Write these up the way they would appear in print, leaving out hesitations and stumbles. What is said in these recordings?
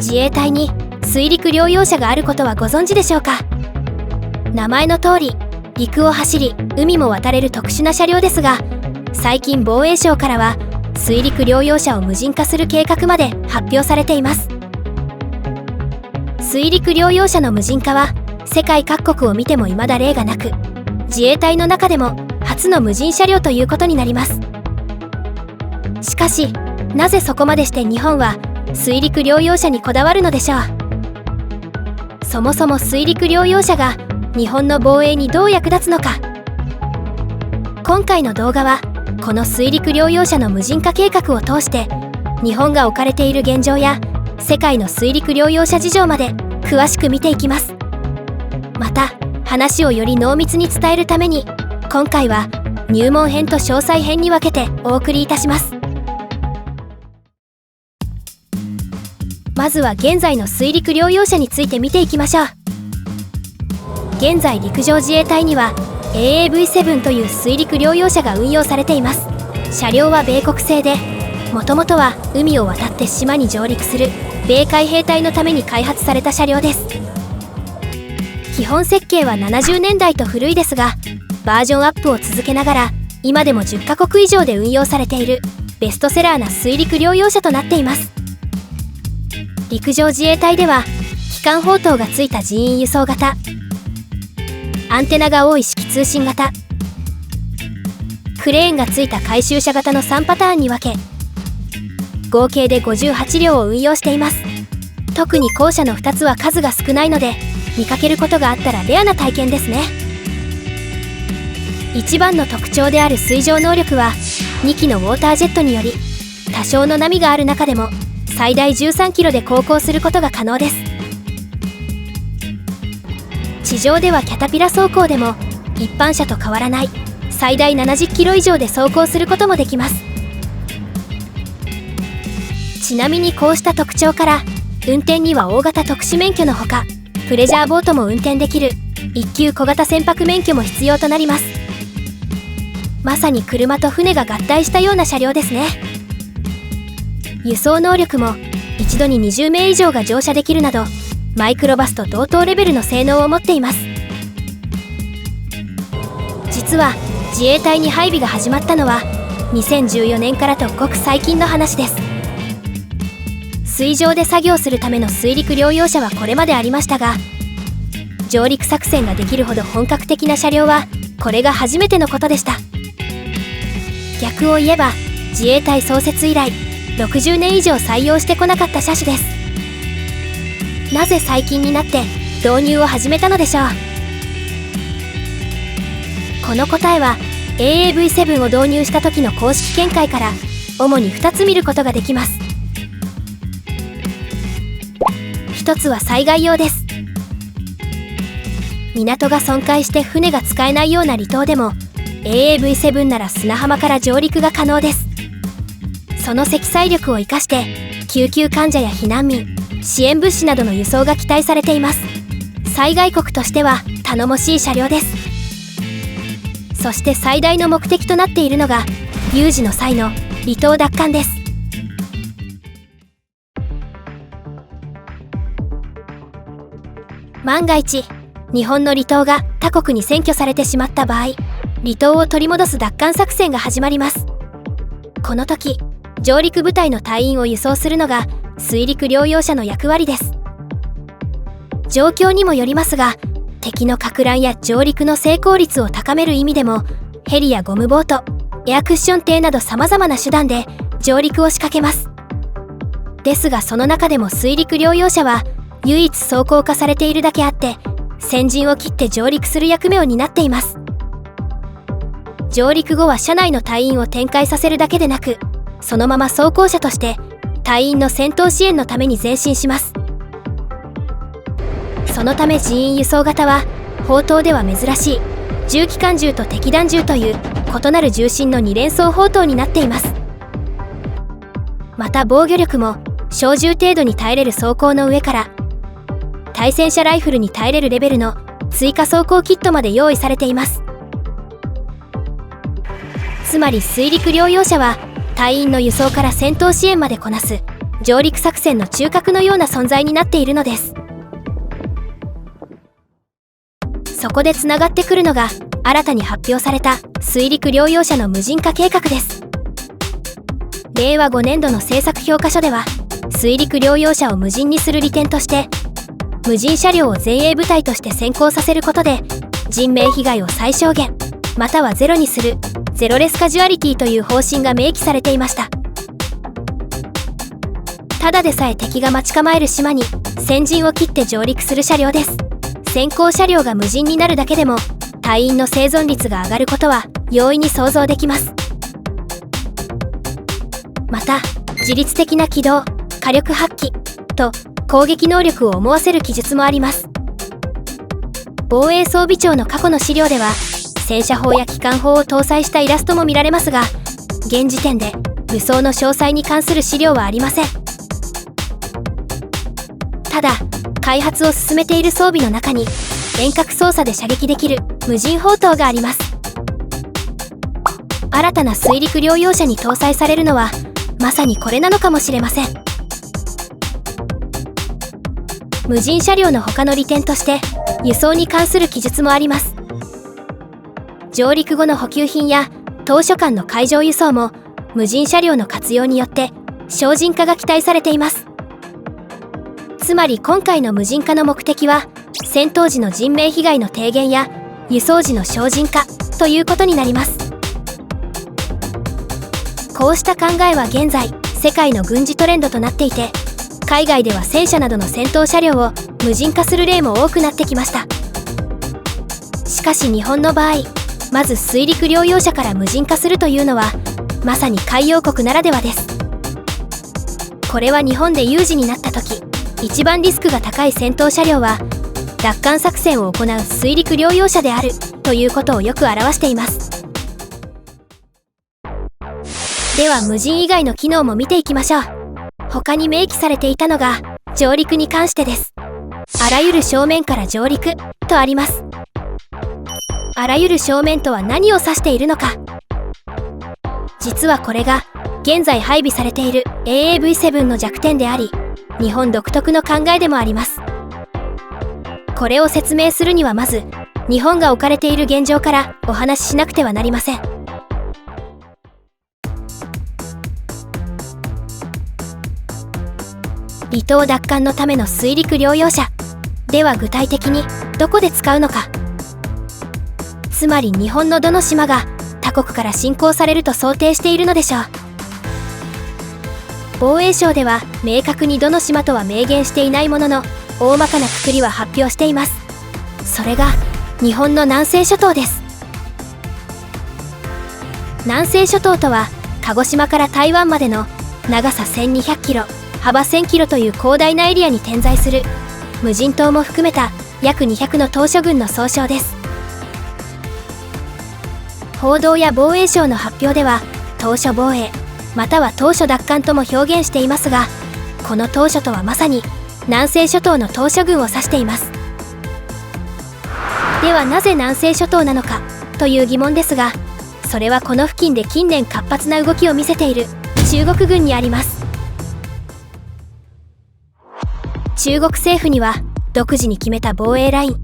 自衛隊に水陸両用車があることはご存知でしょうか。名前の通り、陸を走り海も渡れる特殊な車両ですが、最近防衛省からは水陸両用車を無人化する計画まで発表されています。水陸両用車の無人化は世界各国を見ても未だ例がなく、自衛隊の中でも初の無人車両ということになります。しかし、なぜそこまでして日本は水陸両用車にこだわるのでしょう。そもそも水陸両用車が日本の防衛にどう役立つのか。今回の動画はこの水陸両用車の無人化計画を通して日本が置かれている現状や世界の水陸両用車事情まで詳しく見ていきます。また話をより濃密に伝えるために今回は入門編と詳細編に分けてお送りいたします。まずは現在の水陸両用車について見ていきましょう。現在陸上自衛隊には AAV7 という水陸両用車が運用されています。車両は米国製で、もともとは海を渡って島に上陸する米海兵隊のために開発された車両です。基本設計は70年代と古いですが、バージョンアップを続けながら今でも10カ国以上で運用されているベストセラーな水陸両用車となっています。陸上自衛隊では機関砲塔がついた人員輸送型、アンテナが多い指揮通信型、クレーンがついた回収車型の3パターンに分け、合計で58両を運用しています。特に後者の2つは数が少ないので見かけることがあったらレアな体験ですね。一番の特徴である水上能力は2機のウォータージェットにより多少の波がある中でも最大13キロで航行することが可能です。地上ではキャタピラ走行でも一般車と変わらない最大70キロ以上で走行することもできます。ちなみにこうした特徴から運転には大型特殊免許のほかプレジャーボートも運転できる一級小型船舶免許も必要となります。まさに車と船が合体したような車両ですね。輸送能力も一度に20名以上が乗車できるなどマイクロバスと同等レベルの性能を持っています。実は自衛隊に配備が始まったのは2014年からとごく最近の話です。水上で作業するための水陸両用車はこれまでありましたが、上陸作戦ができるほど本格的な車両はこれが初めてのことでした。逆を言えば自衛隊創設以来60年以上採用してこなかった車種です。なぜ最近になって導入を始めたのでしょう。この答えは AAV7 を導入した時の公式見解から主に2つ見ることができます。1つは災害用です。港が損壊して船が使えないような離島でも AAV7 なら砂浜から上陸が可能です。その積載力を生かして救急患者や避難民、支援物資などの輸送が期待されています。災害国としては頼もしい車両です。そして最大の目的となっているのが有事の際の離島奪還です。万が一日本の離島が他国に占拠されてしまった場合、離島を取り戻す奪還作戦が始まります。この時上陸部隊の隊員を輸送するのが水陸両用車の役割です。状況にもよりますが、敵の撹乱や上陸の成功率を高める意味でもヘリやゴムボート、エアクッション艇など様々な手段で上陸を仕掛けます。ですがその中でも水陸両用車は唯一装甲化されているだけあって先陣を切って上陸する役目を担っています。上陸後は車内の隊員を展開させるだけでなく、そのまま装甲車として隊員の戦闘支援のために前進します。そのため人員輸送型は砲塔では珍しい重機関銃と敵弾銃という異なる重心の2連装砲塔になっています。また防御力も小銃程度に耐えれる装甲の上から対戦車ライフルに耐えれるレベルの追加装甲キットまで用意されています。つまり水陸両用車は隊員の輸送から戦闘支援までこなす上陸作戦の中核のような存在になっているのです。そこでつながってくるのが新たに発表された水陸両用車の無人化計画です。令和5年度の政策評価書では、水陸両用車を無人にする利点として、無人車両を前衛部隊として先行させることで人命被害を最小限またはゼロにするゼロレスカジュアリティという方針が明記されていました。ただでさえ敵が待ち構える島に先陣を切って上陸する車両です。先行車両が無人になるだけでも隊員の生存率が上がることは容易に想像できます。また自律的な機動、火力発揮と攻撃能力を思わせる記述もあります。防衛装備庁の過去の資料では戦車砲や機関砲を搭載したイラストも見られますが、現時点で武装の詳細に関する資料はありません。ただ開発を進めている装備の中に遠隔操作で射撃できる無人砲塔があります。新たな水陸両用車に搭載されるのはまさにこれなのかもしれません。無人車両の他の利点として輸送に関する記述もあります。上陸後の補給品や島嶼間の海上輸送も無人車両の活用によって省人化が期待されています。つまり今回の無人化の目的は戦闘時の人命被害の低減や輸送時の省人化ということになります。こうした考えは現在世界の軍事トレンドとなっていて、海外では戦車などの戦闘車両を無人化する例も多くなってきました。しかし日本の場合、まず水陸両用車から無人化するというのはまさに海洋国ならではです。これは日本で有事になった時、一番リスクが高い戦闘車両は奪還作戦を行う水陸両用車であるということをよく表しています。では無人以外の機能も見ていきましょう。他に明記されていたのが上陸に関してです。あらゆる正面から上陸とあります。あらゆる正面とは何を指しているのか。実はこれが現在配備されている AAV7 の弱点であり、日本独特の考えでもあります。これを説明するにはまず日本が置かれている現状からお話ししなくてはなりません。離島奪還のための水陸両用車では具体的にどこで使うのか。つまり日本のどの島が他国から侵攻されると想定しているのでしょう。防衛省では明確にどの島とは明言していないものの、大まかな括りは発表しています。それが日本の南西諸島です。南西諸島とは鹿児島から台湾までの長さ1200キロ、幅1000キロという広大なエリアに点在する無人島も含めた約200の島嶼群の総称です。報道や防衛省の発表では島嶼防衛または島嶼奪還とも表現していますが、この島嶼とはまさに南西諸島の島嶼群を指しています。ではなぜ南西諸島なのかという疑問ですが、それはこの付近で近年活発な動きを見せている中国軍にあります。中国政府には独自に決めた防衛ライン、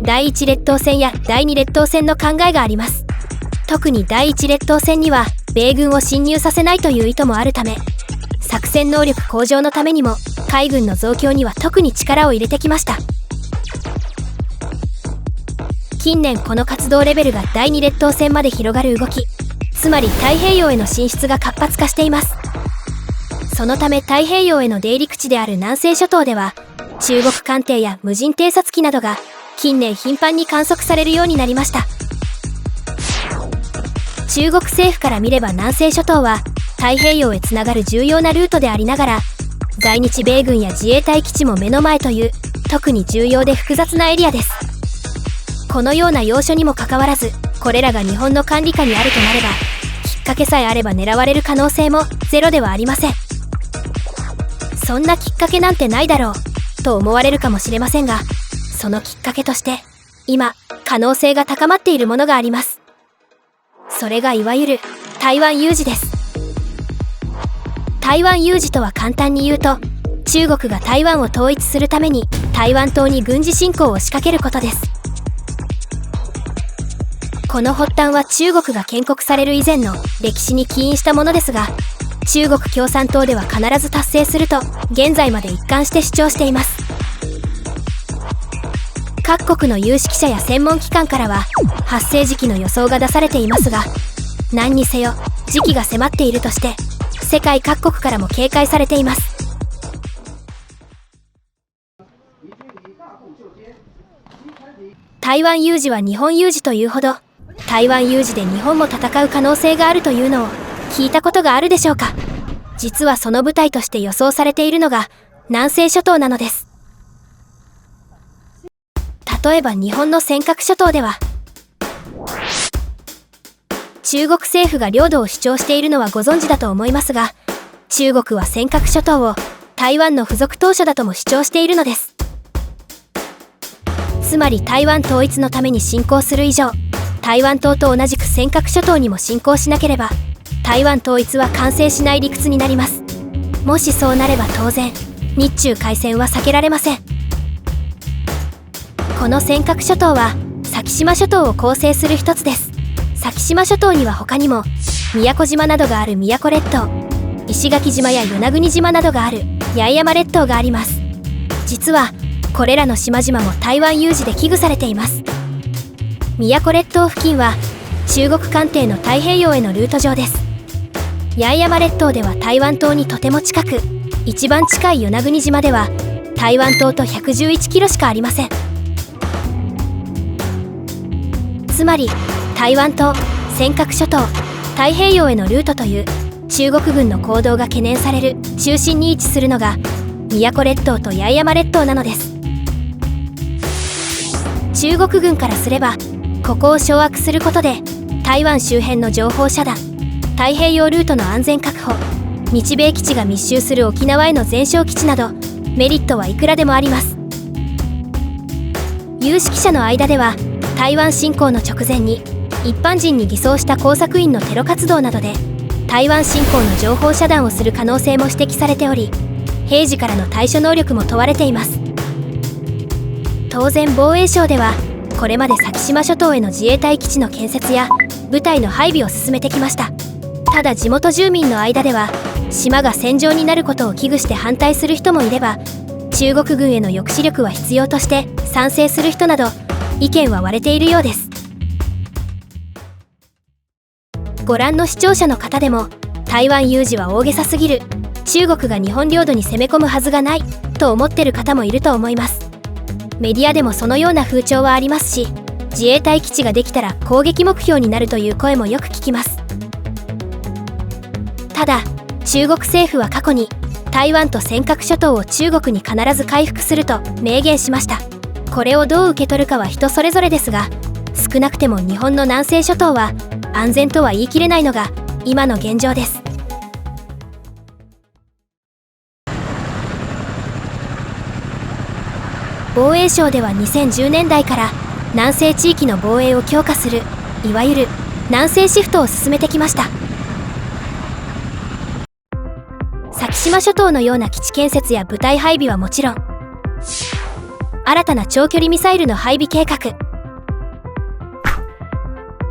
第一列島線や第二列島線の考えがあります。特に第一列島線には米軍を侵入させないという意図もあるため、作戦能力向上のためにも海軍の増強には特に力を入れてきました。近年この活動レベルが第二列島線まで広がる動き、つまり太平洋への進出が活発化しています。そのため太平洋への出入り口である南西諸島では中国艦艇や無人偵察機などが近年頻繁に観測されるようになりました。中国政府から見れば南西諸島は太平洋へつながる重要なルートでありながら、在日米軍や自衛隊基地も目の前という特に重要で複雑なエリアです。このような要所にもかかわらず、これらが日本の管理下にあるとなれば、きっかけさえあれば狙われる可能性もゼロではありません。そんなきっかけなんてないだろうと思われるかもしれませんが、そのきっかけとして今可能性が高まっているものがあります。それがいわゆる台湾有事です。台湾有事とは簡単に言うと、中国が台湾を統一するために台湾島に軍事侵攻を仕掛けることです。この発端は中国が建国される以前の歴史に起因したものですが、中国共産党では必ず達成すると現在まで一貫して主張しています。各国の有識者や専門機関からは発生時期の予想が出されていますが、何にせよ時期が迫っているとして世界各国からも警戒されています。台湾有事は日本有事というほど、台湾有事で日本も戦う可能性があるというのを聞いたことがあるでしょうか。実はその舞台として予想されているのが南西諸島なのです。例えば日本の尖閣諸島では、中国政府が領土を主張しているのはご存知だと思いますが、中国は尖閣諸島を台湾の付属島嶼だとも主張しているのです。つまり台湾統一のために侵攻する以上、台湾島と同じく尖閣諸島にも侵攻しなければ台湾統一は完成しない理屈になります。もしそうなれば当然日中海戦は避けられません。この尖閣諸島は先島諸島を構成する一つです。先島諸島には他にも宮古島などがある宮古列島、石垣島や与那国島などがある八重山列島があります。実はこれらの島々も台湾有事で危惧されています。宮古列島付近は中国艦艇の太平洋へのルート上です。八重山列島では台湾島にとても近く、一番近い与那国島では台湾島と111キロしかありません。つまり台湾島、尖閣諸島、太平洋へのルートという中国軍の行動が懸念される中心に位置するのが宮古列島と八重山列島なのです。中国軍からすればここを掌握することで台湾周辺の情報遮断、太平洋ルートの安全確保、日米基地が密集する沖縄への前哨基地などメリットはいくらでもあります。有識者の間では台湾侵攻の直前に一般人に偽装した工作員のテロ活動などで台湾侵攻の情報遮断をする可能性も指摘されており、平時からの対処能力も問われています。当然防衛省ではこれまで先島諸島への自衛隊基地の建設や部隊の配備を進めてきました。ただ地元住民の間では島が戦場になることを危惧して反対する人もいれば、中国軍への抑止力は必要として賛成する人など意見は割れているようです。ご覧の視聴者の方でも台湾有事は大げさすぎる、中国が日本領土に攻め込むはずがないと思ってる方もいると思います。メディアでもそのような風潮はありますし、自衛隊基地ができたら攻撃目標になるという声もよく聞きます。ただ中国政府は過去に台湾と尖閣諸島を中国に必ず回復すると明言しました。これをどう受け取るかは人それぞれですが、少なくても日本の南西諸島は安全とは言い切れないのが今の現状です。防衛省では2010年代から南西地域の防衛を強化するいわゆる南西シフトを進めてきました。先島諸島のような基地建設や部隊配備はもちろん、新たな長距離ミサイルの配備計画、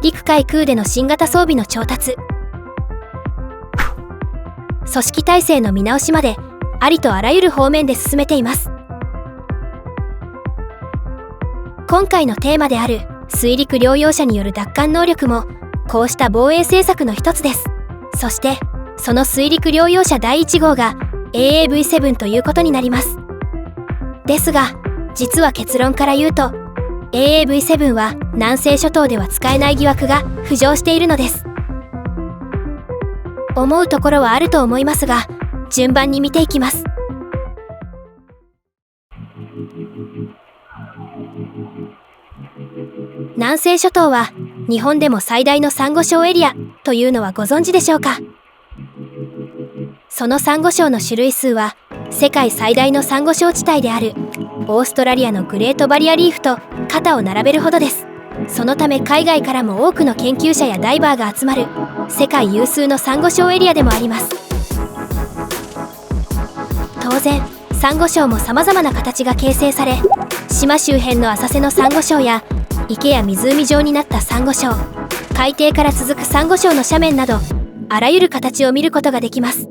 陸海空での新型装備の調達、組織体制の見直しまでありとあらゆる方面で進めています。今回のテーマである水陸両用車による奪還能力もこうした防衛政策の一つです。そしてその水陸両用車第1号が AAV7 ということになります。ですが実は結論から言うと AAV7 は南西諸島では使えない疑惑が浮上しているのです。思うところはあると思いますが、順番に見ていきます。南西諸島は日本でも最大のサンゴ礁エリアというのはご存知でしょうか。そのサンゴ礁の種類数は世界最大のサンゴ礁地帯であるオーストラリアのグレートバリアリーフと肩を並べるほどです。そのため海外からも多くの研究者やダイバーが集まる世界有数のサンゴ礁エリアでもあります。然サンゴ礁も様々な形が形成され、島周辺の浅瀬のサンゴ礁や池や湖状になったサンゴ礁、海底から続くサンゴ礁の斜面など、あらゆる形を見ることができます。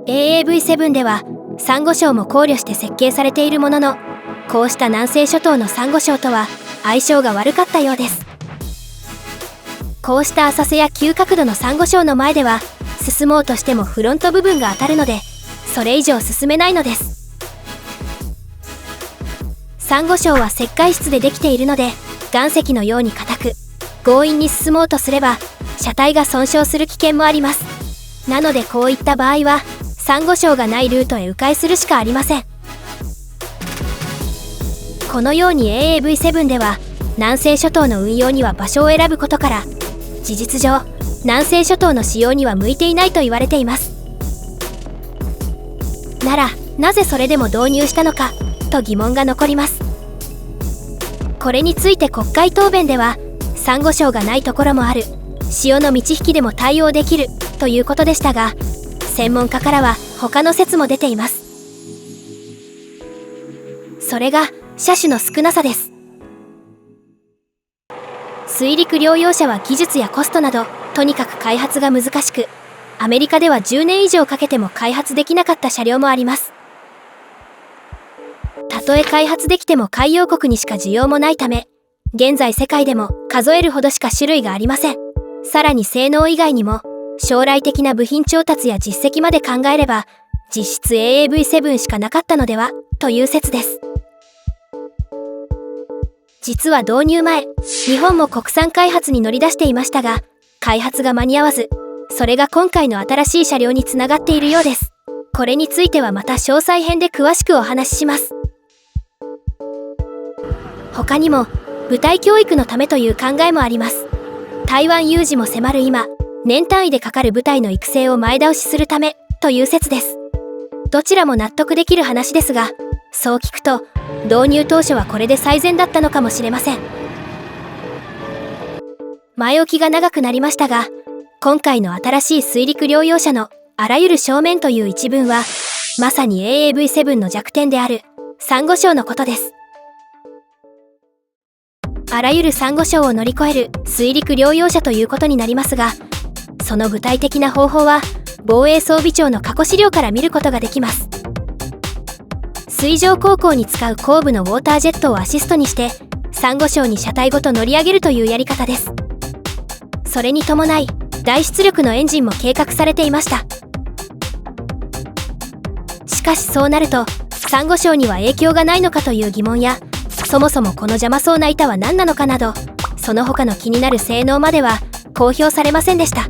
AAV7 ではサンゴ礁も考慮して設計されているものの、こうした南西諸島のサンゴ礁とは相性が悪かったようです。こうした浅瀬や急角度のサンゴ礁の前では進もうとしてもフロント部分が当たるので、それ以上進めないのです。サンゴ礁は石灰質でできているので、岩石のように硬く、強引に進もうとすれば車体が損傷する危険もあります。なのでこういった場合はサンゴ礁がないルートへ迂回するしかありません。このように AAV7 では南西諸島の運用には場所を選ぶことから、事実上南西諸島の使用には向いていないと言われています。ならなぜそれでも導入したのかと疑問が残ります。これについて国会答弁では、サンゴ礁がないところもある、潮の満ち引きでも対応できるということでしたが、専門家からは他の説も出ています。それが車種の少なさです。水陸両用車は技術やコストなどとにかく開発が難しく、アメリカでは10年以上かけても開発できなかった車両もあります。たとえ開発できても海洋国にしか需要もないため、現在世界でも数えるほどしか種類がありません。さらに性能以外にも将来的な部品調達や実績まで考えれば、実質 AAV7 しかなかったのではという説です。実は導入前、日本も国産開発に乗り出していましたが、開発が間に合わず、それが今回の新しい車両につながっているようです。これについてはまた詳細編で詳しくお話しします。他にも部隊教育のためという考えもあります。台湾有事も迫る今、年単位でかかる部隊の育成を前倒しするためという説です。どちらも納得できる話ですが、そう聞くと導入当初はこれで最善だったのかもしれません。前置きが長くなりましたが、今回の新しい水陸両用車のあらゆる正面という一文は、まさに AAV7 の弱点であるサンゴ礁のことです。あらゆるサンゴ礁を乗り越える水陸両用車ということになりますが、その具体的な方法は防衛装備庁の過去資料から見ることができます。水上航行に使う後部のウォータージェットをアシストにしてサンゴ礁に車体ごと乗り上げるというやり方です。それに伴い大出力のエンジンも計画されていました。しかしそうなるとサンゴ礁には影響がないのかという疑問や、そもそもこの邪魔そうな板は何なのかなど、その他の気になる性能までは公表されませんでした。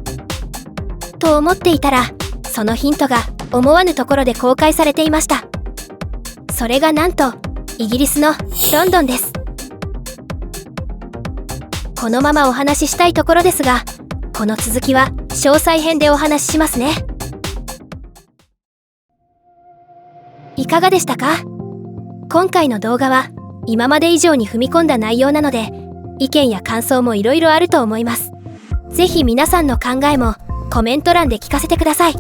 と思っていたら、そのヒントが思わぬところで公開されていました。それがなんとイギリスのロンドンです。このままお話ししたいところですが、この続きは詳細編でお話ししますね。いかがでしたか？今回の動画は今まで以上に踏み込んだ内容なので、意見や感想もいろいろあると思います。ぜひ皆さんの考えもコメント欄で聞かせてください。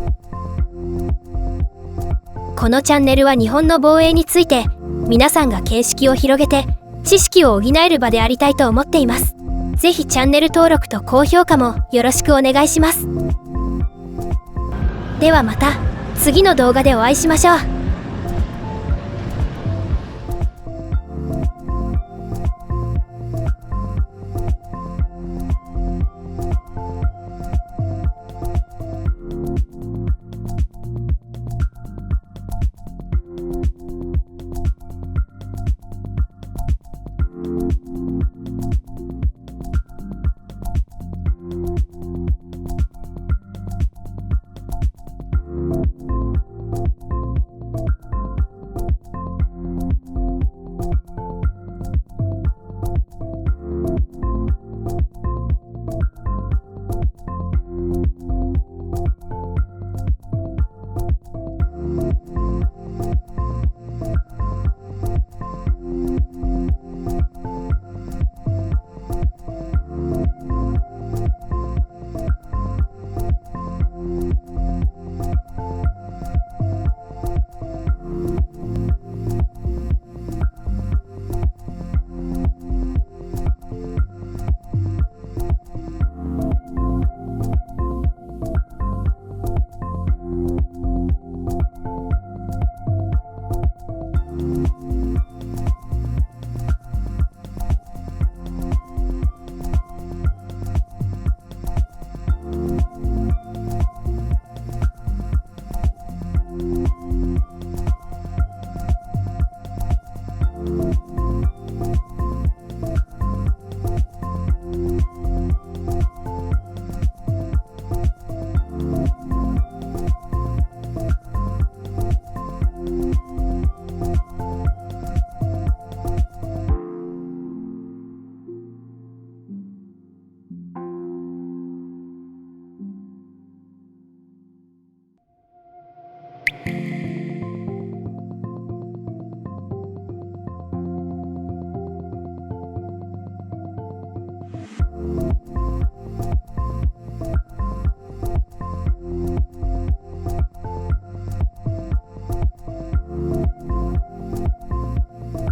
このチャンネルは日本の防衛について皆さんが見識を広げて知識を補える場でありたいと思っています。ぜひチャンネル登録と高評価もよろしくお願いします。ではまた次の動画でお会いしましょう。